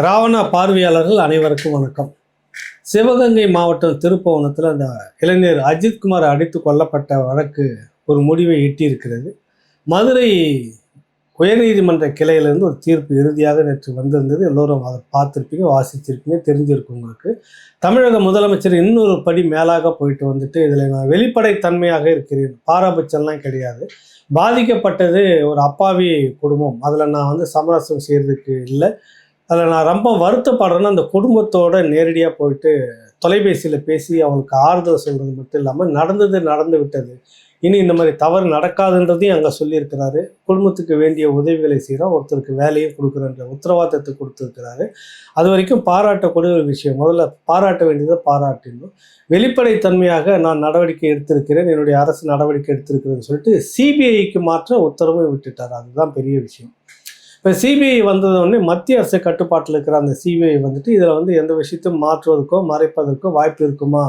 ராவணா பார்வையாளர்கள் அனைவருக்கும் வணக்கம். சிவகங்கை மாவட்டம் திருப்புவனத்தில் அந்த இளைஞர் அஜித்குமார் அடித்து கொல்லப்பட்ட வழக்கு ஒரு முடிவை எட்டியிருக்கிறது. மதுரை உயர்நீதிமன்ற கிளையிலிருந்து ஒரு தீர்ப்பு இறுதியாக நேற்று வந்திருந்தது. எல்லோரும் அதை பார்த்துருப்பீங்க, வாசிச்சிருப்பீங்க, தெரிஞ்சிருக்கும் உங்களுக்கு. தமிழக முதலமைச்சர் இன்னொரு படி மேலாக போயிட்டு வந்துட்டு இதில் நான் வெளிப்படைத்தன்மையாக இருக்கிறேன், பாரபட்சம்லாம் கிடையாது, பாதிக்கப்பட்டது ஒரு அப்பாவி குடும்பம், அதில் நான் வந்து சமரசம் செய்கிறதுக்கு இல்லை, அதில் நான் ரொம்ப வருத்தப்படுறேன்னா அந்த குடும்பத்தோடு நேரடியாக போயிட்டு தொலைபேசியில் பேசி அவங்களுக்கு ஆறுதல் சொல்கிறது மட்டும் இல்லாமல் நடந்து விட்டது, இனி இந்த மாதிரி தவறு நடக்காதுன்றதையும் அங்கே சொல்லியிருக்கிறாரு. குடும்பத்துக்கு வேண்டிய உதவிகளை செய்கிறோம், ஒருத்தருக்கு வேலையும் கொடுக்குறன்ற உத்தரவாதத்தை கொடுத்துருக்கிறாரு. அது வரைக்கும் பாராட்டக்கூடிய ஒரு விஷயம். முதல்ல பாராட்ட வேண்டியதை பாராட்டினோம். வெளிப்படைத்தன்மையாக நான் நடவடிக்கை எடுத்திருக்கிறேன், என்னுடைய அரசு நடவடிக்கை எடுத்திருக்கிறேன்னு சொல்லிட்டு சிபிஐக்கு மாற்ற உத்தரவை விட்டுட்டார். அதுதான் பெரிய விஷயம். இப்போ சிபிஐ வந்ததோடனே மத்திய அரசு கட்டுப்பாட்டில் இருக்கிற அந்த சிபிஐ வந்துட்டு இதில் வந்து எந்த விஷயத்தையும் மாற்றுவதற்கோ மறைப்பதற்கோ வாய்ப்பு இருக்குமா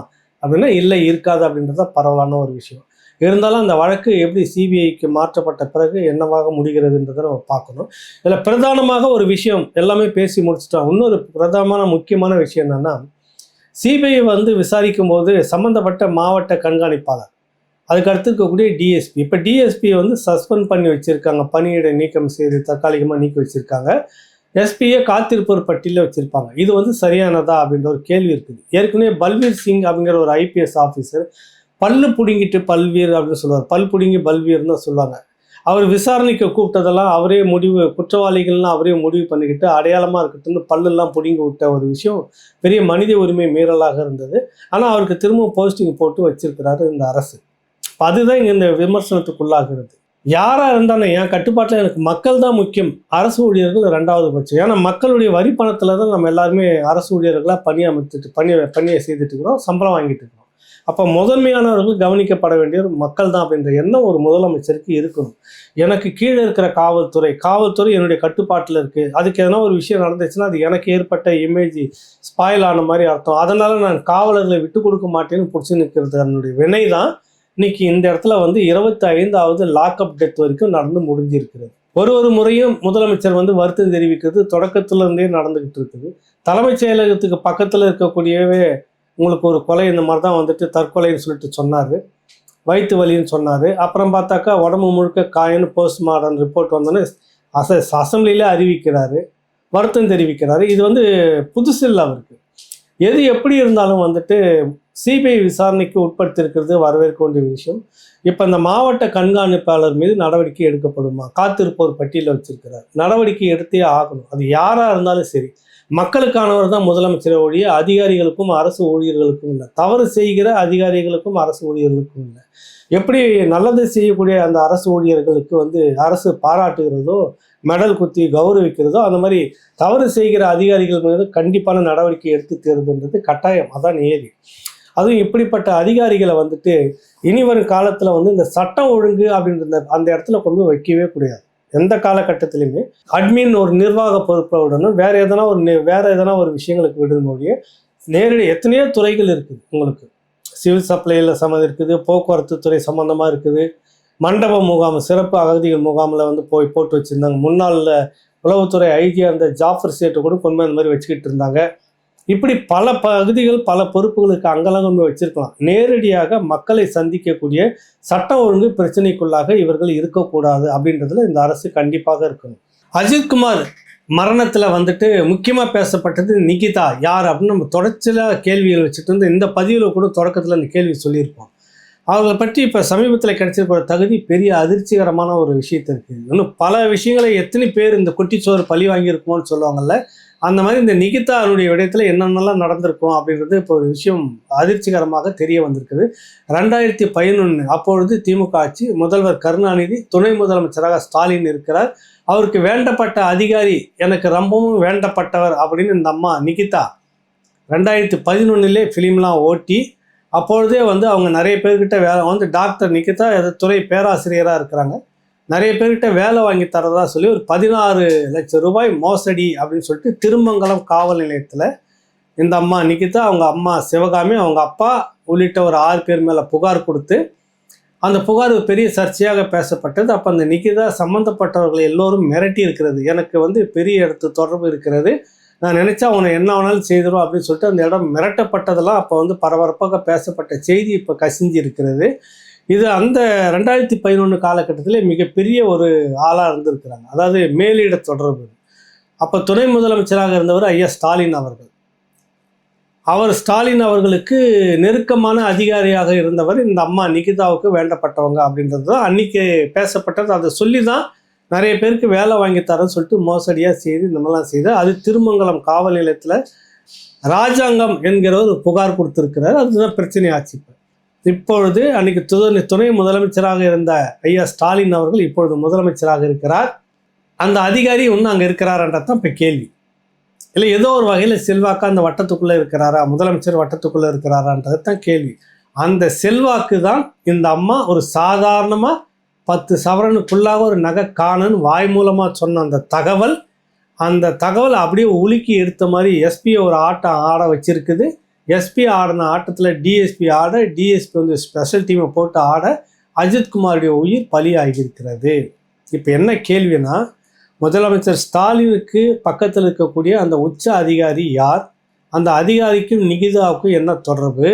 அப்படின்னா இல்லை, இருக்காது அப்படின்றத பரவலான ஒரு விஷயம். இருந்தாலும் அந்த வழக்கு எப்படி சிபிஐக்கு மாற்றப்பட்ட பிறகு என்னவாக முடிகிறதுன்றதை நம்ம பார்க்கணும். இதில் பிரதானமாக ஒரு விஷயம் எல்லாமே பேசி முடிச்சுட்டோம். இன்னொரு பிரதானமான முக்கியமான விஷயம் என்னென்னா, சிபிஐ வந்து விசாரிக்கும் போது சம்மந்தப்பட்ட மாவட்ட கண்காணிப்பாளர், அதுக்கு அடுத்து இருக்கக்கூடிய டிஎஸ்பி, இப்போ டிஎஸ்பியை வந்து சஸ்பெண்ட் பண்ணி வச்சுருக்காங்க, பணியிட நீக்கம் செய்து தற்காலிகமாக நீக்கி வச்சுருக்காங்க. எஸ்பியை காத்திருப்போர் பட்டியலில் வச்சுருப்பாங்க. இது வந்து சரியானதா அப்படின்ற ஒரு கேள்வி இருக்குது. ஏற்கனவே பல்வீர் சிங் அப்படிங்கிற ஒரு ஐபிஎஸ் ஆஃபீஸர் பல்லு பிடுங்கிட்டு பல்வீர் அப்படின்னு சொல்லுவார், பல் பிடுங்கி பல்வீர்னு சொல்லுவாங்க. அவர் விசாரணைக்கு கூப்பிட்டதெல்லாம் அவரே முடிவு, குற்றவாளிகள்லாம் அவரே முடிவு பண்ணிக்கிட்டு அடையாளமாக இருக்கட்டும்னு பல்லெல்லாம் பிடுங்கி விட்ட ஒரு விஷயம் பெரிய மனித உரிமை மீறலாக இருந்தது. ஆனால் அவருக்கு திரும்பவும் போஸ்டிங் போட்டு வச்சிருக்கிறாரு இந்த அரசு. அதுதான் இங்கே இந்த விமர்சனத்துக்குள்ளாகிறது. யாராக இருந்தாலும் என் கட்டுப்பாட்டில் எனக்கு மக்கள் தான் முக்கியம், அரசு ஊழியர்கள் ரெண்டாவது பட்சம். ஏன்னா மக்களுடைய வரி பணத்தில் தான் நம்ம எல்லாருமே அரசு ஊழியர்களாக பணியை செய்துட்டு இருக்கிறோம், சம்பளம் வாங்கிட்டு இருக்கிறோம். அப்போ முதன்மையானவர்கள் கவனிக்கப்பட வேண்டிய மக்கள் தான் அப்படின்ற எண்ணம் ஒரு முதலமைச்சருக்கு இருக்கணும். எனக்கு கீழே இருக்கிற காவல்துறை என்னுடைய கட்டுப்பாட்டில் இருக்குது, அதுக்கு எதனா ஒரு விஷயம் நடந்துச்சுன்னா அது எனக்கு ஏற்பட்ட இமேஜ் ஸ்பாயில் ஆன மாதிரி அர்த்தம். அதனால் நான் காவலர்களை விட்டு கொடுக்க மாட்டேன்னு பிடிச்சி நிற்கிறது என்னுடைய வினை தான் இன்னைக்கு இந்த இடத்துல வந்து 25வது லாக்அப் டெத் வரைக்கும் நடந்து முடிஞ்சிருக்கிறது. ஒரு முறையும் முதலமைச்சர் வந்து வருத்தம் தெரிவிக்கிறது தொடக்கத்துல இருந்தே நடந்துகிட்டு இருக்குது. தலைமைச் செயலகத்துக்கு பக்கத்தில் இருக்கக்கூடியவே உங்களுக்கு ஒரு கொலை இந்த மாதிரி தான் வந்துட்டு தற்கொலைன்னு சொல்லிட்டு சொன்னார், வயிற்று வலின்னு சொன்னார். அப்புறம் பார்த்தாக்கா உடம்பு முழுக்க காயன்னு போஸ்ட்மார்டம் ரிப்போர்ட் வந்தோன்னே அசம்பிளியிலே அறிவிக்கிறாரு, வருத்தம் தெரிவிக்கிறாரு. இது வந்து புதுசு இல்லை அவருக்கு. எது எப்படி இருந்தாலும் வந்துட்டு சிபிஐ விசாரணைக்கு உட்படுத்தியிருக்கிறது வரவேற்க வேண்டிய விஷயம். இப்போ இந்த மாவட்ட கண்காணிப்பாளர் மீது நடவடிக்கை எடுக்கப்படுமா, காத்திருப்போர் பட்டியலில் வச்சிருக்கிறார், நடவடிக்கை எடுத்தே ஆகணும். அது யாராக இருந்தாலும் சரி, மக்களுக்கானவர் தான் முதலமைச்சரை ஒழிய அதிகாரிகளுக்கும் அரசு ஊழியர்களுக்கும் இல்லை, தவறு செய்கிற அதிகாரிகளுக்கும் அரசு ஊழியர்களுக்கும் இல்லை. எப்படி நல்லது செய்யக்கூடிய அந்த அரசு ஊழியர்களுக்கு வந்து அரசு பாராட்டுகிறதோ மெடல் குத்தி கௌரவிக்கிறதோ, அந்த மாதிரி தவறு செய்கிற அதிகாரிகள் மீது கண்டிப்பான நடவடிக்கை எடுத்து தருதுன்றது கட்டாயம், அதான் நியதி. அதுவும் இப்படிப்பட்ட அதிகாரிகளை வந்துட்டு இனி வரும் காலத்தில் வந்து இந்த சட்டம் ஒழுங்கு அப்படின்ற அந்த இடத்துல கொண்டு வைக்கவே கூடாது. எந்த காலகட்டத்திலையுமே அட்மின் ஒரு நிர்வாக பொறுப்பை விடணும், வேற எதனா ஒரு விஷயங்களுக்கு விடணுடைய நேரடி எத்தனையோ துறைகள் இருக்குது. உங்களுக்கு சிவில் சப்ளையில் இருக்குது, போக்குவரத்து துறை சம்மந்தமாக இருக்குது, மண்டப முகாம், சிறப்பு அகதிகள் முகாமில் வந்து போட்டு வச்சுருந்தாங்க. முன்னாள் உளவுத்துறை ஐஜியாக இருந்த ஜாஃபர் சேட்டை கூட கொண்டு அந்த மாதிரி வச்சுக்கிட்டு இருந்தாங்க. இப்படி பல பகுதிகள் பல பொறுப்புகளுக்கு அங்கலங்கம் வச்சிருக்கலாம். நேரடியாக மக்களை சந்திக்கக்கூடிய சட்டம் ஒழுங்கு பிரச்சனைக்குள்ளாக இவர்கள் இருக்கக்கூடாது அப்படின்றதுல இந்த அரசு கண்டிப்பாக இருக்கணும். அஜித்குமார் மரணத்தில் வந்துட்டு முக்கியமாக பேசப்பட்டது நிகிதா யார் அப்படின்னு நம்ம தொடர்ச்சியாக கேள்விகள் வச்சுட்டு வந்து இந்த பதிவில் கூட தொடக்கத்தில் அந்த கேள்வி சொல்லியிருப்போம். அவங்களை பற்றி இப்போ சமீபத்தில் கிடைச்சிருக்கிற தகுதி பெரிய அதிர்ச்சிகரமான ஒரு விஷயத்தை இருக்குது. இன்னும் பல விஷயங்களை எத்தனை பேர் இந்த குட்டிச்சோறு பழி வாங்கியிருக்குமோன்னு சொல்லுவாங்கல்ல, அந்த மாதிரி இந்த நிகிதாவுடைய விடயத்தில் என்னென்னலாம் நடந்திருக்கும் அப்படின்றது இப்போ ஒரு விஷயம் அதிர்ச்சிகரமாக தெரிய வந்திருக்குது. 2011 அப்பொழுது திமுக ஆட்சி, முதல்வர் கருணாநிதி, துணை முதலமைச்சராக ஸ்டாலின் இருக்கிறார். அவருக்கு வேண்டப்பட்ட அதிகாரி, எனக்கு ரொம்பவும் வேண்டப்பட்டவர் அப்படின்னு இந்த அம்மா நிகிதா 2011 ஃபிலிம்லாம் ஓட்டி அப்பொழுதே வந்து அவங்க நிறைய பேர்கிட்ட வேலை வந்து டாக்டர் நிகிதா துறை பேராசிரியராக இருக்கிறாங்க, நிறைய பேர்கிட்ட வேலை வாங்கி தரதா சொல்லி ஒரு 16 லட்சம் ரூபாய் மோசடி அப்படின்னு சொல்லிட்டு திருமங்கலம் காவல் நிலையத்தில் இந்த அம்மா நிகிதா, அவங்க அம்மா சிவகாமி, அவங்க அப்பா உள்ளிட்ட ஒரு 6 பேர் மேலே புகார் கொடுத்து அந்த புகார் பெரிய சர்ச்சையாக பேசப்பட்டது. அப்போ அந்த நிகிதா சம்மந்தப்பட்டவர்களை எல்லோரும் மிரட்டி இருக்கிறது, எனக்கு வந்து பெரிய இடத்து தொடர்பு இருக்கிறது, நான் நினச்சா உன்னை என்ன வேணாலும் செய்திரும் அப்படின்னு சொல்லிட்டு அந்த இடம் மிரட்டப்பட்டதெல்லாம் அப்போ வந்து பரபரப்பாக பேசப்பட்ட செய்தி இப்போ கசிஞ்சு இருக்கிறது. இது அந்த 2011 காலகட்டத்தில் மிகப்பெரிய ஒரு ஆளாக இருந்திருக்கிறாங்க. அதாவது மேலிட தொடர்பு. அப்போ துணை முதலமைச்சராக இருந்தவர் ஐயா ஸ்டாலின் அவர்கள். அவர் ஸ்டாலின் அவர்களுக்கு நெருக்கமான அதிகாரியாக இருந்தவர் இந்த அம்மா நிகிதாவுக்கு வேண்டப்பட்டவங்க அப்படின்றது தான் அன்றைக்கி பேசப்பட்டது. அதை சொல்லி தான் நிறைய பேருக்கு வேலை வாங்கி தரேன்னு சொல்லிட்டு மோசடியாக செய்து இந்த மாதிரிலாம் செய்து அது திருமங்கலம் காவல் நிலையத்தில் ராஜாங்கம் என்கிற ஒரு புகார் கொடுத்துருக்கிறார். அதுதான் பிரச்சனை ஆச்சு. இப்பொழுது அன்றைக்கி துணை முதலமைச்சராக இருந்த ஐயா ஸ்டாலின் அவர்கள் இப்பொழுது முதலமைச்சராக இருக்கிறார். அந்த அதிகாரி இன்னும் அங்கே இருக்கிறாரன்றதான் இப்போ கேள்வி. இல்லை ஏதோ ஒரு வகையில் செல்வாக்கா அந்த வட்டத்துக்குள்ளே இருக்கிறாரா, முதலமைச்சர் வட்டத்துக்குள்ளே இருக்கிறாரான்றது தான் கேள்வி. அந்த செல்வாக்கு தான் இந்த அம்மா ஒரு சாதாரணமாக 10 சவரனுக்குள்ளாக ஒரு நகை காணன்னு வாய் மூலமாக சொன்ன அந்த தகவல் அப்படியே உலுக்கி எடுத்த மாதிரி எஸ்பியை ஒரு ஆட்டம் ஆட வச்சிருக்குது. எஸ்பி ஆடின ஆட்டத்தில் டிஎஸ்பி ஆட, டிஎஸ்பி வந்து ஸ்பெஷல் டீமை போட்டு ஆட அஜித்குமாருடைய உயிர் பலி ஆகியிருக்கிறது. இப்போ என்ன கேள்வினா, முதலமைச்சர் ஸ்டாலினுக்கு பக்கத்தில் இருக்கக்கூடிய அந்த உச்ச அதிகாரி யார், அந்த அதிகாரிக்கும் நிகிதாவுக்கும் என்ன தொடர்பு,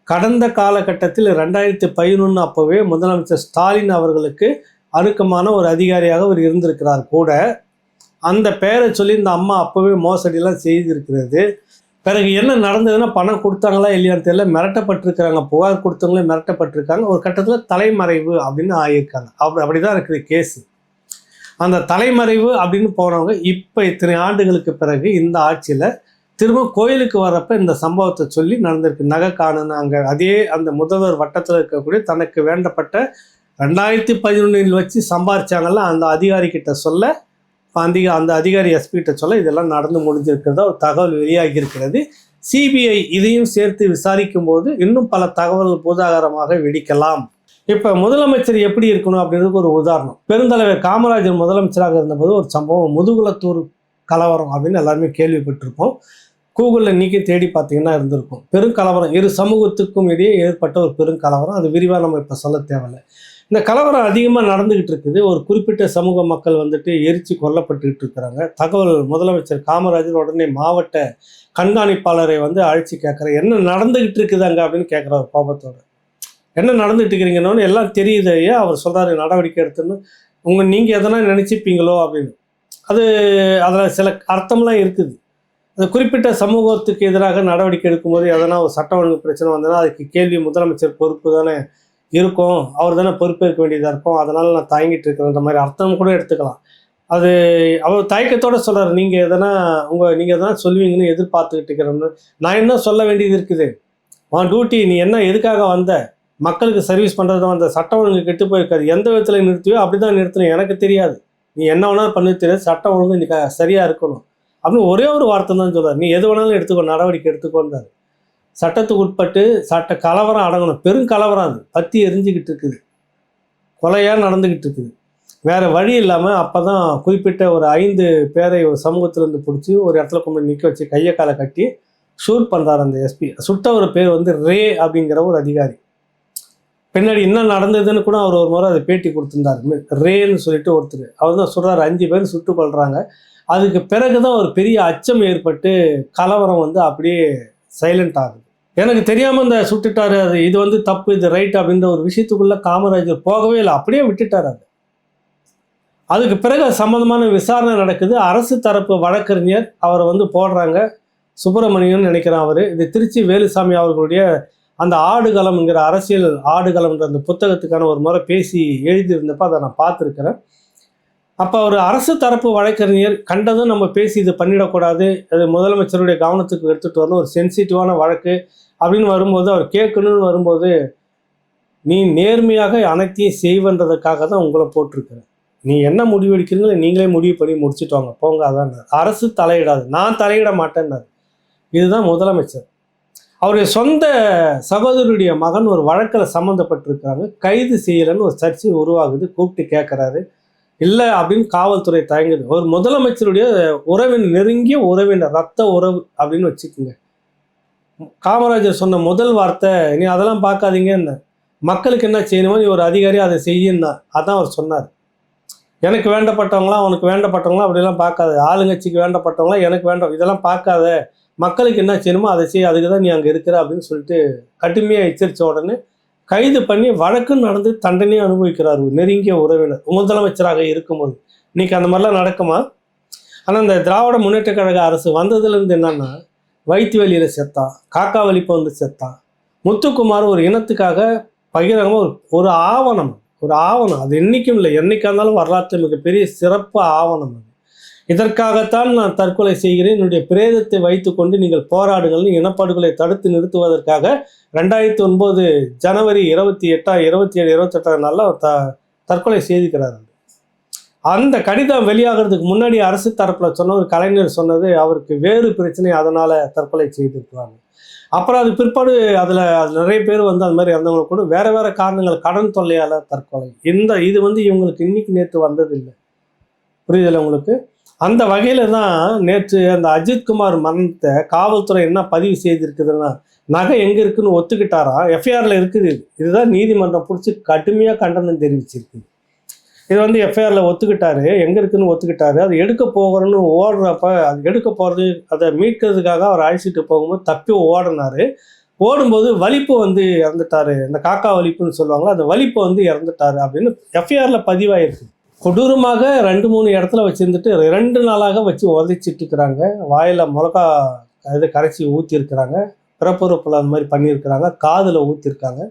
கடந்த காலகட்டத்தில் 2011 அப்போவே முதலமைச்சர் ஸ்டாலின் அவர்களுக்கு அணுக்கமான ஒரு அதிகாரியாக அவர் இருந்திருக்கிறார் கூட. அந்த பெயரை சொல்லி இந்த அம்மா அப்போவே மோசடியெல்லாம் செய்திருக்கிறது. பிறகு என்ன நடந்ததுன்னா, பணம் கொடுத்தாங்களா இல்லையான்னு தெரியல, மிரட்டப்பட்டிருக்கிறாங்க, புகார் கொடுத்தவங்களே மிரட்டப்பட்டிருக்காங்க. ஒரு கட்டத்தில் தலைமறைவு அப்படின்னு ஆகியிருக்காங்க. அப்படி தான் இருக்குது கேஸு. அந்த தலைமறைவு அப்படின்னு போனவங்க இப்போ இத்தனை ஆண்டுகளுக்கு பிறகு இந்த ஆட்சியில் திரும்ப கோயிலுக்கு வர்றப்ப இந்த சம்பவத்தை சொல்லி நடந்திருக்கு. நகை காணுன்னு அங்கே அதே அந்த முதல்வர் வட்டத்தில் இருக்கக்கூடிய தனக்கு வேண்டப்பட்ட 2011 வச்சு சம்பாரிச்சாங்கல்ல அந்த அதிகாரிக்கிட்ட சொல்ல, அந்த அதிகாரி எஸ்பிகிட்ட சொல்ல இதெல்லாம் நடந்து முடிஞ்சிருக்கிறதா ஒரு தகவல் வெளியாகி இருக்கிறது. சிபிஐ இதையும் சேர்த்து விசாரிக்கும் போது இன்னும் பல தகவல்கள் பூதாகரமாக வெடிக்கலாம். இப்போ முதலமைச்சர் எப்படி இருக்கணும் அப்படின்றதுக்கு ஒரு உதாரணம். பெருந்தலைவர் காமராஜர் முதலமைச்சராக இருந்தபோது ஒரு சம்பவம், முதுகுளத்தூர் கலவரம் அப்படின்னு எல்லாருமே கேள்விப்பட்டிருப்போம். கூகுளில் நீக்கி தேடி பார்த்தீங்கன்னா இருந்திருக்கும். பெருங்கலவரம், இரு சமூகத்துக்கும் இடையே ஏற்பட்ட ஒரு பெருங்கலவரம். அது விரிவாக நம்ம இப்போ சொல்ல தேவையில்லை. இந்த கலவரம் அதிகமாக நடந்துக்கிட்டு இருக்குது. ஒரு குறிப்பிட்ட சமூக மக்கள் வந்துட்டு எரிச்சு கொல்லப்பட்டுக்கிட்டு இருக்கிறாங்க. தகவல் முதலமைச்சர் காமராஜர் உடனே மாவட்ட கண்காணிப்பாளரை வந்து அழைச்சி கேட்குறேன், என்ன நடந்துக்கிட்டு இருக்குது அங்கே அப்படின்னு கேட்குறாரு கோபத்தோடு. என்ன நடந்துகிட்டு இருக்கிறீங்கன்னு எல்லாம் தெரியுது ஐயா. அவர் சொல்கிறாரு நடவடிக்கை எடுத்துன்னு. நீங்கள் எதனா நினச்சிப்பீங்களோ அப்படின்னு. அதில் சில அர்த்தம்லாம் இருக்குது. அந்த குறிப்பிட்ட சமூகத்துக்கு எதிராக நடவடிக்கை எடுக்கும்போது எதனா ஒரு சட்ட ஒழுங்கு பிரச்சனை வந்ததுன்னா அதுக்கு கேள்வி முதலமைச்சர் பொறுப்பு தானே இருக்கும், அவர் தானே பொறுப்பேற்க வேண்டியதாக இருக்கும், அதனால் நான் தயங்கிட்டு இருக்கிறன்ற மாதிரி அர்த்தம் கூட எடுத்துக்கலாம். அது அவர் தயக்கத்தோடு சொல்கிறார், நீங்கள் எதனா சொல்லுவீங்கன்னு எதிர்பார்த்துக்கிட்டு இருக்கிறோம்னு. நான் என்ன சொல்ல வேண்டியது இருக்குது, உன் டியூட்டி, நீ என்ன எதுக்காக வந்த, மக்களுக்கு சர்வீஸ் பண்ணுறது, அந்த சட்டம் ஒழுங்கு கெட்டு போயிருக்காது, எந்த விதத்தில் நிறுத்தியோ அப்படி தான் நிறுத்தணும், எனக்கு தெரியாது, நீ என்ன வேணாலும் பண்ணி தெரியாது, சட்டம் ஒழுங்கு நீ சரியாக இருக்கணும் அப்படின்னு ஒரே ஒரு வார்த்தை தான் சொல்கிறார். நீ எது வேணாலும் எடுத்துக்கோ, நடவடிக்கை எடுத்துக்கோன்றார். சட்டத்துக்கு உட்பட்டு சட்ட கலவரம் அடங்கணும். பெருங்கலவரம் அது பற்றி எரிஞ்சிக்கிட்டு இருக்குது, கொலையாக நடந்துக்கிட்டு இருக்குது. வேறு வழி இல்லாமல் அப்போ தான் குறிப்பிட்ட ஒரு 5 பேரை ஒரு சமூகத்திலேருந்து பிடிச்சி ஒரு இடத்துல கொண்டு நிற்க வச்சு கையை காலை கட்டி ஷூட் பண்ணுறாரு அந்த எஸ்பி. சுட்டவர் பேர் வந்து ரே அப்படிங்கிற ஒரு அதிகாரி. பின்னாடி என்ன நடந்ததுன்னு கூட அவர் ஒரு முறை அதை பேட்டி கொடுத்துருந்தார். ரேன்னு சொல்லிட்டு ஒருத்தர், அவர் தான் சொல்கிறார் 5 பேர் சுட்டு கொள்கிறாங்க. அதுக்கு பிறகு தான் ஒரு பெரிய அச்சம் ஏற்பட்டு கலவரம் வந்து அப்படியே சைலண்ட் ஆகுது. எனக்கு தெரியாமல் இந்த சுட்டுட்டாரு, அது இது வந்து தப்பு, இது ரைட் அப்படின்ற ஒரு விஷயத்துக்குள்ளே காமராஜர் போகவே இல்லை, அப்படியே விட்டுட்டார். அதுக்கு பிறகு சம்மந்தமான விசாரணை நடக்குது. அரசு தரப்பு வழக்கறிஞர் அவரை வந்து போடுறாங்க, சுப்பிரமணியன் நினைக்கிறான் அவர். இது திருச்சி வேலுசாமி அவர்களுடைய அந்த ஆடுகளம்ங்கிற அரசியல் ஆடுகளம்ன்ற அந்த புத்தகத்துக்கான ஒரு முறை பேசி எழுதியிருந்தப்போ அதை நான் பார்த்துருக்கிறேன். அப்போ ஒரு அரசு தரப்பு வழக்கறிஞர் கண்டதும் நம்ம பேசி இது பண்ணிடக்கூடாது, அது முதலமைச்சருடைய கவனத்துக்கு எடுத்துகிட்டு வரணும், ஒரு சென்சிட்டிவான வழக்கு அப்படின்னு வரும்போது அவர் கேட்கணும்னு வரும்போது, நீ நேர்மையாக அனைத்தையும் செய்வன்றதுக்காக தான் உங்களை போட்டிருக்கிறேன், நீ என்ன முடிவு எடுக்கிறீங்களோ நீங்களே முடிவு பண்ணி முடிச்சுட்டு வாங்க போங்க, அதான் அரசு தலையிடாது, நான் தலையிட மாட்டேன்னாரு. இதுதான் முதலமைச்சர். அவருடைய சொந்த சகோதரருடைய மகன் ஒரு வழக்கில் சம்மந்தப்பட்டிருக்கிறாங்க, கைது செய்யலைன்னு ஒரு சர்ச்சை உருவாகுது. கூப்பிட்டு கேட்குறாரு, இல்லை அப்படின்னு காவல்துறை தயங்குது. ஒரு முதலமைச்சருடைய உறவினர், நெருங்கிய உறவினர், ரத்த உறவு அப்படின்னு வச்சுக்கோங்க. காமராஜர் சொன்ன முதல் வார்த்தை, நீ அதெல்லாம் பார்க்காதீங்க, என்ன மக்களுக்கு என்ன செய்யணுமோ நீ ஒரு அதிகாரி அதை செய்யுன்னா, அதான் அவர் சொன்னார். எனக்கு வேண்டப்பட்டவங்களாம் அவனுக்கு வேண்டப்பட்டவங்களாம் அப்படிலாம் பார்க்காத, ஆளுங்கட்சிக்கு வேண்டப்பட்டவங்களாம் எனக்கு வேண்டாம் இதெல்லாம் பார்க்காத, மக்களுக்கு என்ன செய்யணுமோ அதை செய்ய, அதுக்கு தான் நீ அங்கே இருக்கிற அப்படின்னு சொல்லிட்டு கடுமையாக எச்சரித்த உடனே கைது பண்ணி வழக்கும் நடந்து தண்டனையும் அனுபவிக்கிறார் நெருங்கிய உறவினர் முதலமைச்சராக இருக்கும்போது. இன்னைக்கு அந்த மாதிரிலாம் நடக்குமா? ஆனால் இந்த திராவிட முன்னேற்ற கழக அரசு வந்ததுலேருந்து என்னன்னா, வயிற்று வலியில் செத்தான், காக்கா வலிப்பு வந்து செத்தான், முத்துக்குமார் ஒரு இனத்துக்காக பகிரங்கமாக ஒரு ஆவணம், அது என்றைக்கும் இல்லை, என்னைக்கா இருந்தாலும் வரலாற்று மிகப்பெரிய சிறப்பு ஆவணம் அது. இதற்காகத்தான் நான் தற்கொலை செய்கிறேன், என்னுடைய பிரேதத்தை வைத்துக்கொண்டு நீங்கள் போராடுங்கள், இனப்படுகொலை தடுத்து நிறுத்துவதற்காக 2009 ஜனவரி 27, 28 நாளில் தற்கொலை செய்திருக்கிறார். அந்த கடிதம் வெளியாகிறதுக்கு முன்னாடி அரசு தரப்பில் சொன்ன ஒரு கலைஞர் சொன்னது அவருக்கு வேறு பிரச்சனை, அதனால் தற்கொலை செய்திருக்கிறாங்க. அப்புறம் அது பிற்பாடு அதில் நிறைய பேர் வந்து அது மாதிரி இறந்தவங்க கூட வேறு காரணங்கள், கடன் தொல்லையால் தற்கொலை. இது வந்து இவங்களுக்கு இன்னைக்கு நேற்று வந்ததில்லை, புரியுதில்லை உங்களுக்கு? அந்த வகையில் தான் நேற்று அந்த அஜித்குமார் மரணத்தை காவல்துறை என்ன பதிவு செய்திருக்குதுன்னா, நகை எங்கே இருக்குதுன்னு ஒத்துக்கிட்டாராம், எஃப்ஐஆரில் இருக்குது. இதுதான் நீதிமன்றம் பிடிச்சி கடுமையாக கண்டனம் தெரிவிச்சிருக்கு. இது வந்து எஃப்ஐஆரில் ஒத்துக்கிட்டாரு, எங்கே இருக்குதுன்னு ஒத்துக்கிட்டாரு. அது எடுக்க போகிறோன்னு ஓடுறப்ப, அது எடுக்க போகிறது அதை மீட்கிறதுக்காக அவர் அழைச்சிட்டு போகும்போது தப்பி ஓடினார். ஓடும்போது வலிப்பு வந்து இறந்துட்டார், இந்த காக்கா வலிப்புன்னு சொல்லுவாங்களா, அந்த வலிப்பு வந்து இறந்துட்டார் அப்படின்னு எஃப்ஐஆரில் பதிவாயிருக்கு. கொடூரமாக 2-3 இடத்துல வச்சுருந்துட்டு 2 நாளாக வச்சு உதச்சிட்டு இருக்கிறாங்க. வாயில் மிளகா இது கரைச்சி ஊற்றிருக்கிறாங்க, பிறப்புறுப்பில் அந்த மாதிரி பண்ணியிருக்கிறாங்க, காதில் ஊற்றிருக்காங்க.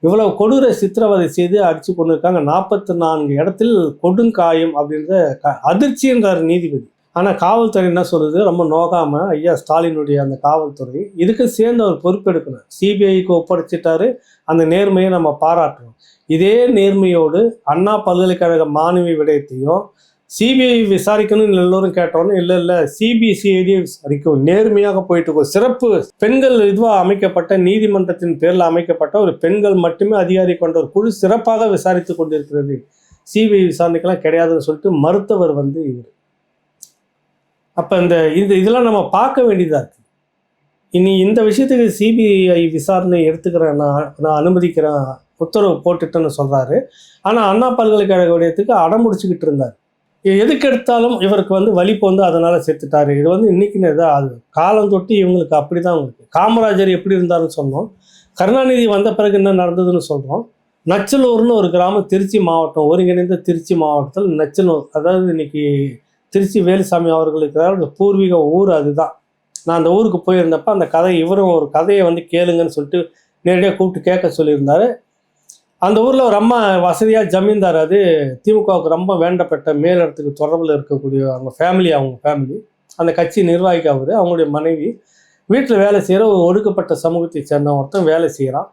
இவ்வளோ கொடூர சித்திரவதை செய்து அடித்து கொண்டு இருக்காங்க. 44 இடத்தில் கொடுங்காயம் அப்படின்றத அதிர்ச்சின்றார் நீதிபதி. ஆனால் காவல்துறை என்ன சொல்லுது, ரொம்ப நோகாமல் ஐயா ஸ்டாலினுடைய அந்த காவல்துறை இதுக்கு சேர்ந்து அவர் பொறுப்பெடுக்கணும். சிபிஐக்கு ஒப்படைச்சிட்டாரு, அந்த நேர்மையை நம்ம பாராட்டுறோம். இதே நேர்மையோடு அண்ணா பல்கலைக்கழக மாணவி விடயத்தையும் சிபிஐ விசாரிக்கணும்னு எல்லோரும் கேட்டோன்னு, இல்லை சிபிசிஐடி விசாரிக்கும், நேர்மையாக போயிட்டு இருக்கும். சிறப்பு பெண்கள் இதுவாக அமைக்கப்பட்ட நீதிமன்றத்தின் பேரில் அமைக்கப்பட்ட ஒரு பெண்கள் மட்டுமே அதிகாரி கொண்ட ஒரு குழு சிறப்பாக விசாரித்து கொண்டிருக்கிறது, சிபிஐ விசாரணைக்கெல்லாம் கிடையாதுன்னு சொல்லிட்டு மருத்துவர் வந்து இவர். அப்போ இதெல்லாம் நம்ம பார்க்க வேண்டியதாக இருக்குது. இனி இந்த விஷயத்துக்கு சிபிஐ விசாரணை எடுத்துக்கிறேன், நான் அனுமதிக்கிறேன், உத்தரவு போட்டுட்டேன்னு சொல்கிறாரு. ஆனால் அண்ணா பல்கலைக்கழக விடயத்துக்கு அடம்பிடிச்சிக்கிட்டு இருந்தார். எதுக்கு எடுத்தாலும் இவருக்கு வந்து வலிப்பு வந்து அதனால் செத்துட்டாரு. இது வந்து இன்றைக்கின்னு தான் அது காலம் தொட்டு இவங்களுக்கு அப்படி தான். உங்களுக்கு காமராஜர் எப்படி இருந்தாருன்னு சொன்னோம், கருணாநிதி வந்த பிறகு என்ன நடந்ததுன்னு சொல்கிறோம். நச்சலூர்னு ஒரு கிராமம், திருச்சி மாவட்டம், ஒருங்கிணைந்த திருச்சி மாவட்டத்தில் நச்சலூர், அதாவது இன்னைக்கு திருச்சி வேலுசாமி அவர்களுக்கு அந்த பூர்வீக ஊர் அதுதான். நான் அந்த ஊருக்கு போயிருந்தப்போ அந்த கதை, இவரும் ஒரு கதையை வந்து கேளுங்கன்னு சொல்லிட்டு நேரடியாக கூப்பிட்டு கேட்க சொல்லியிருந்தார். அந்த ஊரில் ஒரு அம்மா வசதியாக ஜமீன்தார், அது திமுகவுக்கு ரொம்ப வேண்டப்பட்ட மேலிடத்துக்கு தொடர்பில் இருக்கக்கூடிய அவங்க ஃபேமிலி அந்த கட்சி நிர்வாகிக்கு அவர், அவங்களுடைய மனைவி வீட்டில் வேலை செய்கிற ஒரு ஒடுக்கப்பட்ட சமூகத்தை சேர்ந்த ஒருத்தன் வேலை செய்கிறான்.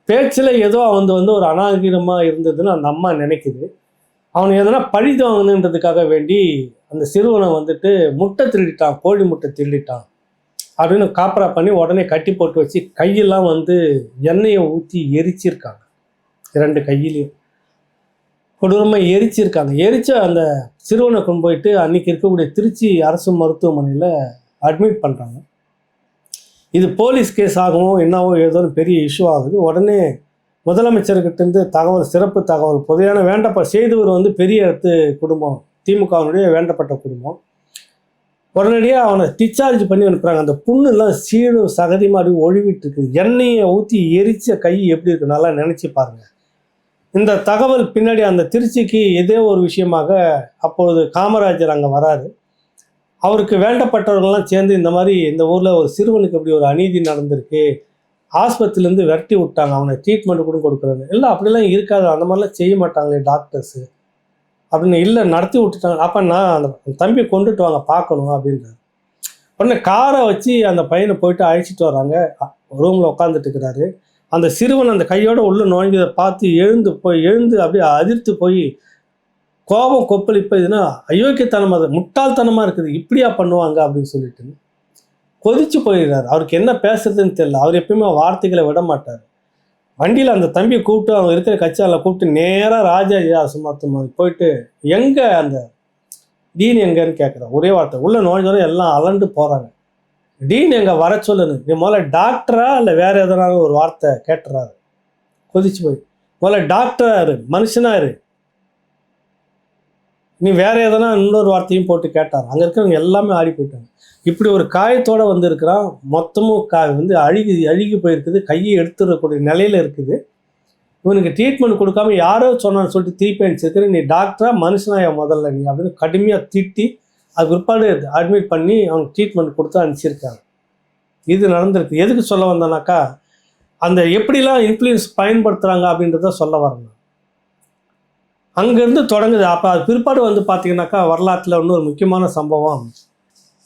பேச்சில் ஏதோ அவன் வந்து ஒரு அநாகரிகமாக இருந்ததுன்னு அந்த அம்மா நினைக்குது. அவனை எதனா பழித்து வாங்கணுன்றதுக்காக வேண்டி அந்த சிறுவனை வந்துட்டு முட்டை திருடிட்டான், கோழி முட்டை திருடிட்டான் அப்படின்னு காப்பரா பண்ணி உடனே கட்டி போட்டு வச்சு கையெல்லாம் வந்து எண்ணெயை ஊற்றி எரிச்சிருக்காங்க, 2 கையிலையும் கொடூரமாக எரிச்சிருக்காங்க. எரிச்ச அந்த சிறுவனை கொண்டு போயிட்டு அன்றைக்கி இருக்கக்கூடிய திருச்சி அரசு மருத்துவமனையில் அட்மிட் பண்ணுறாங்க. இது போலீஸ் கேஸ் ஆகும் என்னவோ ஏதோ பெரிய இஷ்யூ ஆகுது. உடனே முதலமைச்சர்கிட்டேருந்து சிறப்பு தகவல், பொதுவான வேண்டப்பட்ட செய்தவர் வந்து பெரிய இடத்து குடும்பம், திமுகவினுடைய வேண்டப்பட்ட குடும்பம். உடனடியாக அவனை டிஸ்சார்ஜ் பண்ணி அனுப்புகிறாங்க. அந்த புண்ணுலாம் சீழும் சகதிமாடி ஒழுவிட்டு இருக்குது, எண்ணெயை ஊற்றி எரிச்ச கை எப்படி இருக்கு நல்லா நினச்சி பாருங்கள். இந்த தகவல் பின்னாடி அந்த திருச்சிக்கு இதே ஒரு விஷயமாக அப்பொழுது காமராஜர் அங்கே வராரு. அவருக்கு வேண்டப்பட்டவர்கள்லாம் சேர்ந்து இந்த மாதிரி இந்த ஊரில் ஒரு சிறுவனுக்கு இப்படி ஒரு அநீதி நடந்திருக்கு, ஆஸ்பத்திரிலேருந்து விரட்டி விட்டாங்க, அவனை ட்ரீட்மெண்ட் கூட கொடுக்குறாங்க. இல்லை அப்படிலாம் இருக்காது, அந்த மாதிரிலாம் செய்ய மாட்டாங்களே டாக்டர்ஸு அப்படின்னு. இல்லை நடத்தி விட்டுட்டாங்க. அப்போ நான் அந்த தம்பி கொண்டுட்டு வாங்க பார்க்கணும் அப்படின்றாரு. உடனே காரை வச்சு அந்த பையனை போயிட்டு அழைச்சிட்டு வராங்க. ரூமில் உட்காந்துட்டு இருக்கிறாரு. அந்த சிறுவன் அந்த கையோடு உள்ளே நுழைஞ்சதை பார்த்து எழுந்து அப்படியே அதிர்த்து போய் கோபம் கொப்பளிப்ப, இதுனா அயோக்கியத்தனமாக, அது முட்டாள்தனமாக இருக்குது, இப்படியா பண்ணுவாங்க அப்படின்னு சொல்லிட்டு கொதிச்சு போயிடுறாரு. அவருக்கு என்ன பேசுறதுன்னு தெரியல. அவர் எப்பயுமே வார்த்தைகளை விட மாட்டார். வண்டியில் அந்த தம்பியை கூப்பிட்டு அவங்க இருக்கிற கட்சியால் கூப்பிட்டு நேராக ராஜாஜி அரசு மருத்துவமனை போயிட்டு, எங்கே அந்த டீன் எங்கன்னு கேட்குறான். ஒரே வார்த்தை, உள்ளே நுழைஞ்சவரை எல்லாம் அலண்டு போகிறாங்க. டீன் எங்கே வர சொல்லுன்னு, நீ முதல்ல டாக்டரா இல்லை வேறு எதனாலும் ஒரு வார்த்தை கேட்டுறாரு. கொதிச்சு போய் முதல்ல டாக்டரா இரு, மனுஷனா இரு, நீ வேற எதனா இன்னொரு வார்த்தையும் போட்டு கேட்டார். அங்கே இருக்கிறவங்க எல்லாமே ஆடி போயிட்டாங்க. இப்படி ஒரு காயத்தோடு வந்திருக்கிறான். மொத்தமும் வந்து அழுகி போயிருக்குது. கையை எடுத்துடக்கூடிய நிலையில் இருக்குது. இவனுக்கு ட்ரீட்மெண்ட் கொடுக்காம யாரோ சொன்னான்னு சொல்லிட்டு திருப்பி அனுப்பிச்சிருக்கிறேன். நீ டாக்டரா மனுஷனாயா முதல்ல நீ அப்படின்னு கடுமையாக திட்டி அது பிற்பாடு அட்மிட் பண்ணி அவனுக்கு ட்ரீட்மெண்ட் கொடுத்து அனுப்பிச்சிருக்காங்க. இது நடந்திருக்கு. எதுக்கு சொல்ல வந்தேனாக்கா, அந்த எப்படிலாம் இன்ஃப்ளூயன்ஸ் பயன்படுத்துகிறாங்க அப்படின்றத சொல்ல வரணும். அங்கேருந்து தொடங்குது. அப்போ அது பிற்பாடு வந்து பார்த்தீங்கன்னாக்கா வரலாற்றில் இன்னொரு முக்கியமான சம்பவம்,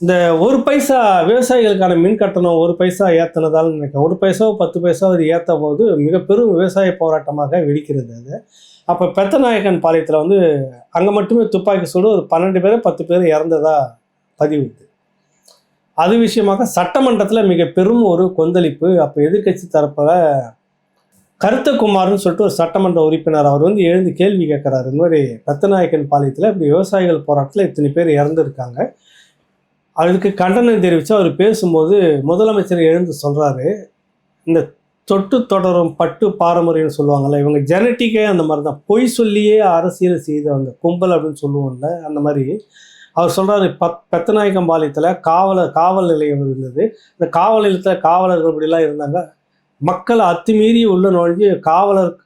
இந்த 1 பைசா விவசாயிகளுக்கான மின் கட்டணம் 1 பைசா ஏற்றினதால் நினைக்கிறேன். 1 பைசாவோ 10 பைசாவோ அது ஏற்றும் போது மிக பெரும் விவசாய போராட்டமாக வெடிக்கிறது அது. அப்போ பெத்தநாயக்கன் பாளையத்தில் வந்து அங்கே மட்டுமே துப்பாக்கி சூடு ஒரு 12 பேர் 10 பேர் இறந்ததா பதிவு. அது விஷயமாக சட்டமன்றத்தில் மிக பெரும் ஒரு கொந்தளிப்பு. அப்போ எதிர்கட்சி தரப்பில் கருத்தகுமார்னு சொல்லிட்டு ஒரு சட்டமன்ற உறுப்பினர் அவர் வந்து எழுந்து கேள்வி கேட்குறாரு. இந்த மாதிரி பெத்தநாயக்கன் பாளையத்தில் இப்படி விவசாயிகள் போராட்டத்தில் இத்தனை பேர் இறந்துருக்காங்க, அதுக்கு கண்டனம் தெரிவித்து அவர் பேசும்போது முதலமைச்சர் எழுந்து சொல்கிறாரு, இந்த தொட்டு தொடரும் பட்டு பாரம்பரியம்னு சொல்லுவாங்கள்ல, இவங்க ஜெனட்டிக்கே அந்த மாதிரி தான், பொய் சொல்லியே அரசியல் செய்தவங்க கும்பல் அப்படின்னு சொல்லுவோம்ல, அந்த மாதிரி அவர் சொல்கிறாரு. பெத்தநாயக்கம் பாளையத்தில் காவல் நிலையம் இருந்தது. இந்த காவல் நிலையத்தில் காவலர்கள் இப்படிலாம் இருந்தாங்க. மக்களை அத்துமீறி உள்ள நுழைஞ்சு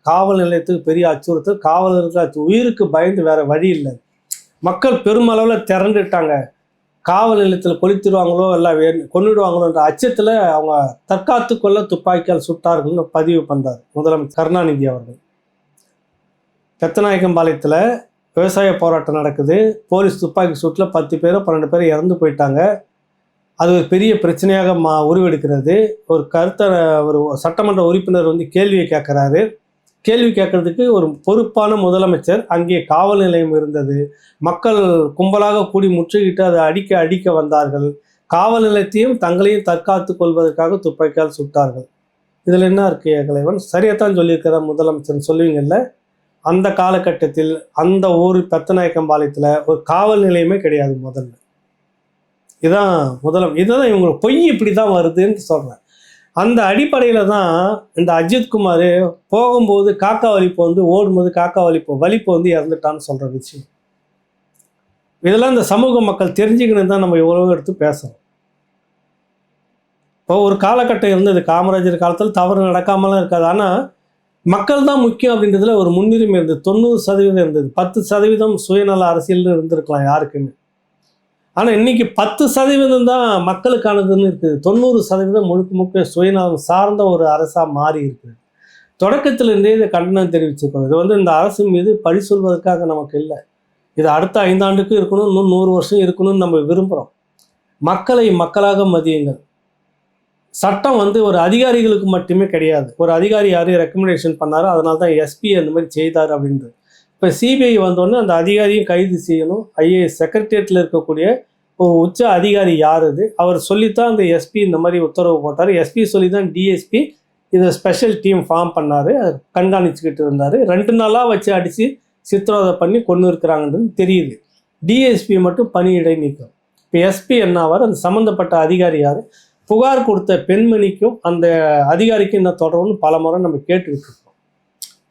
காவல் நிலையத்துக்கு பெரிய அச்சுறுத்தல். காவலருக்கு உயிருக்கு பயந்து வேற வழி இல்லை. மக்கள் பெருமளவில் திரண்டுட்டாங்க. காவல் நிலையத்தில் கொளுத்திடுவாங்களோ எல்லாம் கொன்னுடுவாங்களோன்ற அச்சத்தில் அவங்க தற்காத்து கொள்ள துப்பாக்கியால் சுட்டார்கள்னு பதிவு பண்ணுறார் முதலமைச்சர் கருணாநிதி அவர்கள். பெத்தநாயக்கம்பாளையத்தில் விவசாய போராட்டம் நடக்குது. போலீஸ் துப்பாக்கி சூட்டில் 10 பேரோ 12 பேர் இறந்து போயிட்டாங்க. அது ஒரு பெரிய பிரச்சனையாக உருவெடுக்கிறது. ஒரு சட்டமன்ற உறுப்பினர் வந்து கேள்வியை கேட்குறாரு. கேள்வி கேட்கறதுக்கு ஒரு பொறுப்பான முதலமைச்சர், அங்கே காவல் நிலையம் இருந்தது, மக்கள் கும்பலாக கூடி முற்றுகிட்டு அதை அடிக்க வந்தார்கள், காவல் நிலையத்தையும் தங்களையும் தற்காத்து கொள்வதற்காக துப்பாக்கியால் சுட்டார்கள். இதில் என்ன இருக்கு ஏகலைவன்? சரியாத்தான் சொல்லியிருக்கிற முதலமைச்சர் சொல்லுவீங்கல்ல. அந்த காலகட்டத்தில் அந்த ஊர் பெத்தநாயக்கம்பாளையத்தில் ஒரு காவல் நிலையமே கிடையாது முதல்ல. இதுதான் இவங்களுக்கு பொய் இப்படி தான் வருதுன்னு சொல்கிறேன். அந்த அடிப்படையில் தான் இந்த அஜித்குமார் போகும்போது காக்கா வலிப்பு வந்து ஓடும்போது காக்கா வலிப்பு வந்து இறந்துட்டான்னு சொல்கிற விஷயம். இதெல்லாம் இந்த சமூக மக்கள் தெரிஞ்சுக்கணும் தான் நம்ம இவ்வளவு எடுத்து பேசுகிறோம். இப்போ ஒரு காலகட்டம் இருந்தது, காமராஜர் காலத்தில் தவறு நடக்காமலாம் இருக்காது. ஆனால் மக்கள் தான் முக்கியம் அப்படின்றதுல ஒரு முன்னுரிமை இருந்தது. 90% இருந்தது. 10% சுயநல அரசியல்னு இருந்திருக்கலாம் யாருக்குன்னு. ஆனால் இன்னைக்கு 10% தான் மக்களுக்கானதுன்னு இருக்குது. 90% முழுக்க சுயநலம் சார்ந்த ஒரு அரசாக மாறி இருக்குது. தொடக்கத்திலிருந்தே இதை கண்டனம் தெரிவிச்சிருக்கோம். இது வந்து இந்த அரசு மீது பழி சொல்வதற்காக நமக்கு இல்லை. இது அடுத்த 5 ஆண்டுக்கும் இருக்கணும், இன்னும் 100 வருஷம் இருக்கணும்னு நம்ம விரும்புகிறோம். மக்களை மக்களாக மதியுங்கள். சட்டம் வந்து ஒரு அதிகாரிகளுக்கு மட்டுமே கிடையாது. ஒரு அதிகாரி யாரையும் ரெக்கமெண்டேஷன் பண்ணாரோ அதனால தான் எஸ்பி அந்த மாதிரி செய்தார் அப்படின்றது. இப்போ சிபிஐ வந்தோடனே அந்த அதிகாரியும் கைது செய்யணும். ஐஏஎஸ் செக்ரட்டேரியட்டில் இருக்கக்கூடிய ஒரு உச்ச அதிகாரி யார் அது, அவர் சொல்லித்தான் அந்த எஸ்பி இந்த மாதிரி உத்தரவு போட்டார். எஸ்பி சொல்லி தான் டிஎஸ்பி இதை ஸ்பெஷல் டீம் ஃபார்ம் பண்ணார், கண்காணிச்சுக்கிட்டு இருந்தார். 2 நாளாக வச்சு அடித்து சித்திரவதை பண்ணி கொண்டு இருக்கிறாங்கன்றது தெரியுது. டிஎஸ்பி மட்டும் பணியிடை நீக்கம். இப்போ எஸ்பி என்ன ஆவார்? அந்த சம்மந்தப்பட்ட அதிகாரி யார்? புகார் கொடுத்த பெண்மணிக்கும் அந்த அதிகாரிக்கும் என்ன தொடர்புன்னு பல முறை நம்ம கேட்டுக்கிட்டு இருக்கோம்.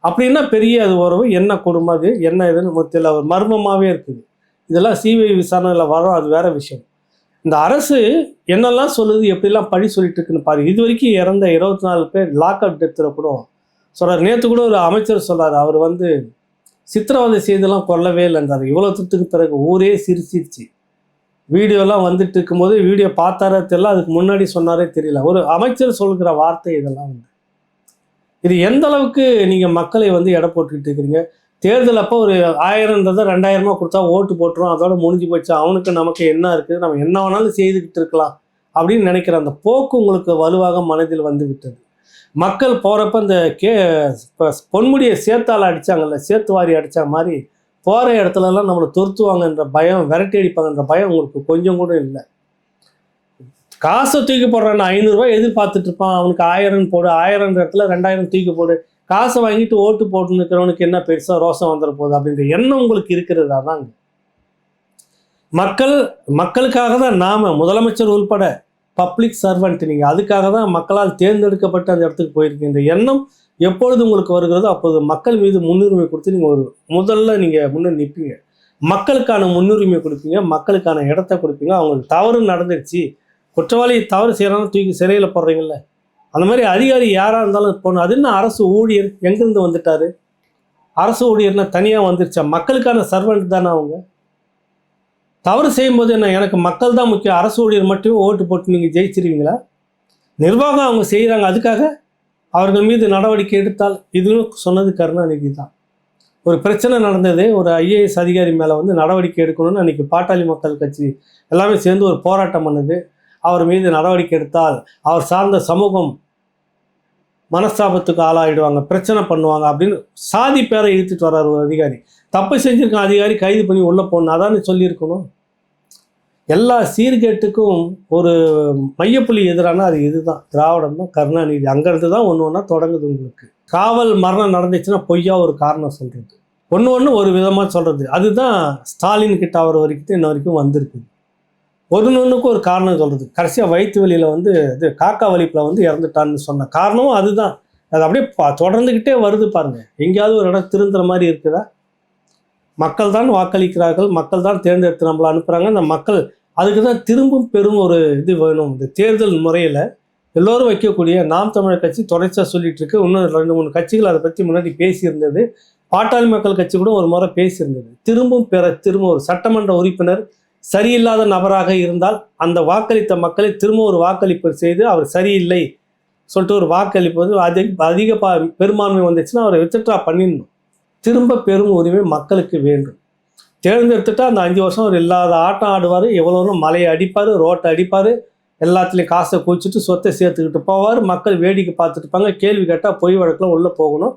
அப்படின்னா பெரிய அது உறவு என்ன குடும்பம், அது என்ன இதுன்னு மொத்தத்தில் ஒரு மர்மமாகவே இருக்குது. இதெல்லாம் சிபிஐ விசாரணையில் வரும், அது வேற விஷயம். இந்த அரசு என்னெல்லாம் சொல்லுது, எப்படிலாம் பழி சொல்லிட்டு இருக்குன்னு பாரு. இது வரைக்கும் இறந்த 24 பேர் லாக்அப் டெத்தில் கூட சொல்கிறார். நேற்று கூட ஒரு அமைச்சர் சொல்கிறார், அவர் வந்து சித்திரவதை செய்தெல்லாம் கொல்லவே இல்லைன்றார். இவ்வளோ துட்டுக்கு பிறகு ஊரே சிரிச்சிருச்சு. வீடியோலாம் வந்துட்டு இருக்கும்போது வீடியோ பார்த்தாரே தெரியல, அதுக்கு முன்னாடி சொன்னாரே தெரியல. ஒரு அமைச்சர் சொல்கிற வார்த்தை இதெல்லாம் வந்து இது எந்த அளவுக்கு நீங்கள் மக்களை வந்து எடை போட்டுக்கிட்டு இருக்கிறீங்க. தேர்தல் அப்போ ஒரு 1000 2000 கொடுத்தா ஓட்டு போட்டுரும், அதோட முடிஞ்சு போச்சு, அவனுக்கு நமக்கு என்ன இருக்குது, நம்ம என்ன வேணாலும் செய்துக்கிட்டு இருக்கலாம் அப்படின்னு நினைக்கிற அந்த போக்கு உங்களுக்கு வலுவாக மனதில் வந்து விட்டது. மக்கள் போகிறப்ப இந்த பொன்முடியை சேத்தால் அடித்தாங்கல்ல, சேத்து வாரி அடித்த மாதிரி போகிற இடத்துலலாம் நம்மளை துரத்துவாங்கன்ற பயம், விரட்டி அடிப்பாங்கன்ற பயம் உங்களுக்கு கொஞ்சம் கூட இல்லை. காசை தூக்கி போடுறான், 500 ரூபாய் எதிர்பார்த்துட்டு இருப்பான், அவனுக்கு 1000 போடு, 1000 இடத்துல 2000 தூக்கி போடு, காசை வாங்கிட்டு ஓட்டு போட்டுன்னு இருக்கிறவனுக்கு என்ன பெருசாக ரோசம் வந்துட போகுது அப்படின்ற எண்ணம் உங்களுக்கு இருக்கிறது. அதாங்க மக்களுக்காக தான் நாம முதலமைச்சர் உள்பட பப்ளிக் சர்வெண்ட், நீங்கள் அதுக்காக தான் மக்களால் தேர்ந்தெடுக்கப்பட்டு அந்த இடத்துக்கு போயிருக்கின்ற எண்ணம் எப்பொழுது உங்களுக்கு வருகிறதோ அப்போது மக்கள் மீது முன்னுரிமை கொடுத்து நீங்கள் முதல்ல நீங்கள் முன்னே நிற்பீங்க. மக்களுக்கான முன்னுரிமை கொடுப்பீங்க, மக்களுக்கான இடத்த கொடுப்பீங்க. அவங்களுக்கு தவறு நடந்துருச்சு, குற்றவாளி தவறு செய்யறாங்க, தூக்கி சிறையில் போடுறீங்கல்ல, அந்த மாதிரி அதிகாரி யாராக இருந்தாலும் போகணும். அது என்ன அரசு ஊழியர் எங்கேருந்து வந்துட்டாரு? அரசு ஊழியர்னா தனியாக வந்துருச்சா? மக்களுக்கான சர்வெண்ட் தானே அவங்க. தவறு செய்யும்போது என்ன, எனக்கு மக்கள் தான் முக்கியம், அரசு ஊழியர் மட்டும் ஓட்டு போட்டு நீங்கள் ஜெயிச்சிருவீங்களா? நிர்வாகம் அவங்க செய்கிறாங்க, அதுக்காக அவர்கள் மீது நடவடிக்கை எடுத்தால், இதுவும் சொன்னது கருணாநிதி தான். ஒரு பிரச்சனை நடந்தது, ஒரு ஐஏஎஸ் அதிகாரி மேலே வந்து நடவடிக்கை எடுக்கணும்னு அன்றைக்கி பாட்டாளி மக்கள் கட்சி எல்லாமே சேர்ந்து ஒரு போராட்டம் பண்ணுது. அவர் மீது நடவடிக்கை எடுத்தால் அவர் சார்ந்த சமூகம் மனஸ்தாபத்துக்கு ஆளாயிடுவாங்க, பிரச்சனை பண்ணுவாங்க அப்படின்னு சாதி பேரை இழுத்துட்டு வர்றார் ஒரு அதிகாரி. தப்பு செஞ்சுருக்க அதிகாரி கைது பண்ணி உள்ளே போகணும், அதான் சொல்லியிருக்கணும். எல்லா சீர்கேட்டுக்கும் ஒரு மையப்புள்ளி எதிரான அது இதுதான், திராவிடம் தான், கருணாநிதி. அங்கேருந்து தான் ஒன்று ஒன்றா தொடங்குது. உங்களுக்கு காவல் மரணம் நடந்துச்சுன்னா பொய்யா ஒரு காரணம் சொல்கிறது, ஒன்று ஒரு விதமாக சொல்கிறது. அதுதான் ஸ்டாலின் கிட்ட அவர் வரைக்கும் இன்ன வரைக்கும் வந்திருக்குது. ஒன்றுக்கு ஒரு காரணம் சொல்கிறது. கடைசியாக வயிற்று வலியில் வந்து இது காக்கா வலிப்பில் வந்து இறந்துட்டான்னு சொன்ன காரணமும் அதுதான். அது அப்படியே தொடர்ந்துக்கிட்டே வருது பாருங்கள். எங்கேயாவது ஒரு இடம் திருந்துற மாதிரி இருக்குதா? மக்கள் தான் வாக்களிக்கிறார்கள், மக்கள் தான் தேர்ந்தெடுத்து நம்மளை அனுப்புகிறாங்க. அந்த மக்கள் அதுக்கு தான் திரும்பும் பெரும் ஒரு இது வேணும். இந்த தேர்தல் முறையில் எல்லோரும் வைக்கக்கூடிய நாம் தமிழர் கட்சி தொடர்ச்சியாக சொல்லிட்டு இருக்கு. இன்னும் 2-3 கட்சிகள் அதை பற்றி முன்னாடி பேசியிருந்தது. பாட்டாளி மக்கள் கட்சி கூட ஒரு முறை பேசியிருந்தது. திரும்ப ஒரு சட்டமன்ற உறுப்பினர் சரியில்லாத நபராக இருந்தால் அந்த வாக்களித்த மக்களை திரும்ப ஒரு வாக்களிப்பு செய்து அவர் சரியில்லை சொல்லிட்டு ஒரு வாக்களிப்பது அதிக பெரும்பான்மை வந்துச்சுன்னா அவரை வித்ட்ரா பண்ணிடணும். திரும்ப பெரும் உரிமை மக்களுக்கு வேண்டும். தேர்ந்தெடுத்துட்டா அந்த 5 வருஷம் அவர் இல்லாத ஆட்டம் ஆடுவார், எவ்வளோ மலையை அடிப்பார், ரோட்டை அடிப்பார், எல்லாத்துலேயும் காசை குவிச்சிட்டு சொத்தை சேர்த்துக்கிட்டு போவார். மக்கள் வேடிக்கை பார்த்துட்டு இருப்பாங்க. கேள்வி கேட்டால் பொய் வழக்கில் உள்ளே போகணும்.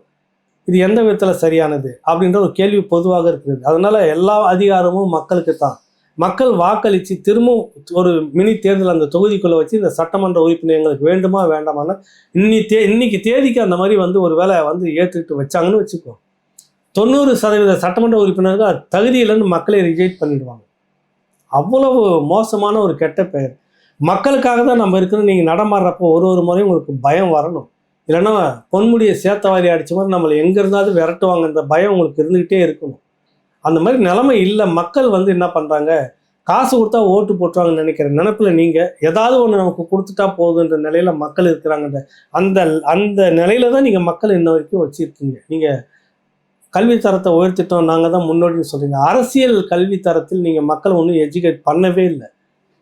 இது எந்த விதத்தில் சரியானது அப்படின்ற ஒரு கேள்வி பொதுவாக இருக்குது. அதனால் எல்லா அதிகாரமும் மக்களுக்கு தான். மக்கள் வாக்களித்து திரும்பவும் ஒரு மினி தேர்தல் அந்த தொகுதிக்குள்ளே வச்சு இந்த சட்டமன்ற உறுப்பினர் எங்களுக்கு வேண்டுமா வேண்டாமான்னா இன்னைக்கு தேதிக்கு அந்த மாதிரி வந்து ஒரு வேளை வந்து ஏற்றுக்கிட்டு வச்சாங்கன்னு வச்சுக்கோ, 90% சட்டமன்ற உறுப்பினர்கள் அது தகுதியிலேருந்து மக்களை ரிஜெக்ட் பண்ணிடுவாங்க. அவ்வளவு மோசமான ஒரு கெட்ட பெயர். மக்களுக்காக தான் நம்ம இருக்கணும். நீங்கள் நடமாடுறப்போ ஒரு முறையும் உங்களுக்கு பயம் வரணும். இல்லைன்னா பொன்முடியை சேத்தவாரி அடித்த மாதிரி நம்மளை எங்கே இருந்தாலும் விரட்டுவாங்கன்ற பயம் உங்களுக்கு இருந்துக்கிட்டே இருக்கணும். அந்த மாதிரி நிலைமை இல்லை. மக்கள் வந்து என்ன பண்ணுறாங்க, காசு கொடுத்தா ஓட்டு போட்டுருவாங்கன்னு நினைக்கிற நினைப்பில் நீங்கள் ஏதாவது ஒன்று நமக்கு கொடுத்துட்டா போகுதுன்ற நிலையில் மக்கள் இருக்கிறாங்க. அந்த அந்த நிலையில தான் நீங்கள் மக்கள் இன்ன வரைக்கும் வச்சுருக்கீங்க. நீங்கள் கல்வி தரத்தை உயர்த்திட்டோம், நாங்கள் தான் முன்னோடின்னு சொல்கிறீங்க. அரசியல் கல்வி தரத்தில் நீங்கள் மக்கள் ஒன்றும் எஜுகேட் பண்ணவே இல்லை.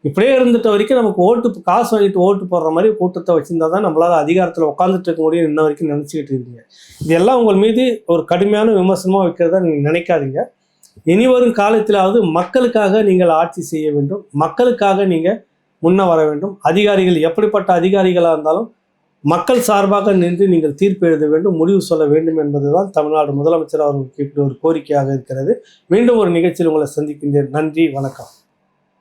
இப்படியே இருந்துட்ட வரைக்கும் நமக்கு காசு வாங்கிட்டு ஓட்டு போடுற மாதிரி கூட்டத்தை வச்சுருந்தா தான் நம்மளால் அதிகாரத்தில் உட்காந்துட்டு இருக்க முடியும் இன்ன வரைக்கும் நினச்சிக்கிட்டு இருக்கீங்க. இதெல்லாம் உங்கள் மீது ஒரு கடுமையான விமர்சனமாக வைக்கிறதா நீங்கள் நினைக்காதீங்க. இனி வரும் காலத்திலாவது மக்களுக்காக நீங்கள் ஆட்சி செய்ய வேண்டும், மக்களுக்காக நீங்கள் முன்ன வர வேண்டும். அதிகாரிகள் எப்படிப்பட்ட அதிகாரிகளாக இருந்தாலும் மக்கள் சார்பாக நின்று நீங்கள் தீர்ப்பு எழுத வேண்டும், முடிவு சொல்ல வேண்டும் என்பதுதான் தமிழ்நாடு முதலமைச்சர் அவர்களுக்கு இப்படி ஒரு கோரிக்கையாக இருக்கிறது. மீண்டும் ஒரு நிகழ்ச்சியில் உங்களை சந்திக்கின்றேன். நன்றி, வணக்கம்.